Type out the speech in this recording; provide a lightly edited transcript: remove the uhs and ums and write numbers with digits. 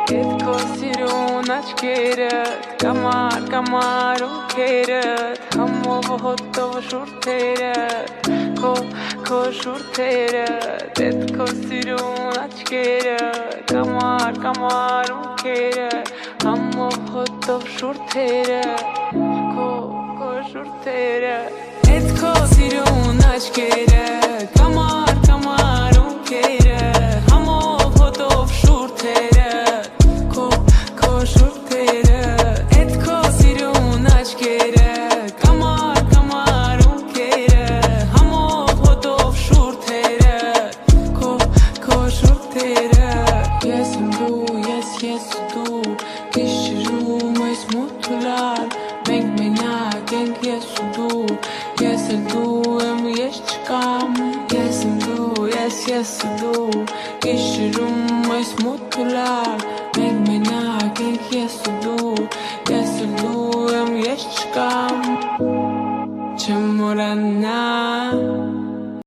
Հետ քո սիրուն աչքերդ Կամար ունքերդ Համով հոտով շուրթերդ Քո շուրթերդ Հետ քո սիրուն աչքերդ Կամար ունքերդ Համով հոտով շուրթերդ Քո շուրթերդ Հետ քո սիրուն աչքերդ Կամար ունքերդ Համով հոտով շուրթերդ Քո շուրթերդ Հետ քո սիրուն աչքերդ Կամար ունքերդ Համով հոտով շուրթերդ Քո շուրթերդ Ես եմ դու, ես ու դու Գիշերում այս մութուլար Մենք մենակ ենք ես ու դու Ես էլ դու եմ ես չկամ Ես եմ դու, ես ու դու Գիշերում այս մութուլար Մենք մենակ ենք ես ու դու Ես էլ դու եմ ես չկամ Չմոռանա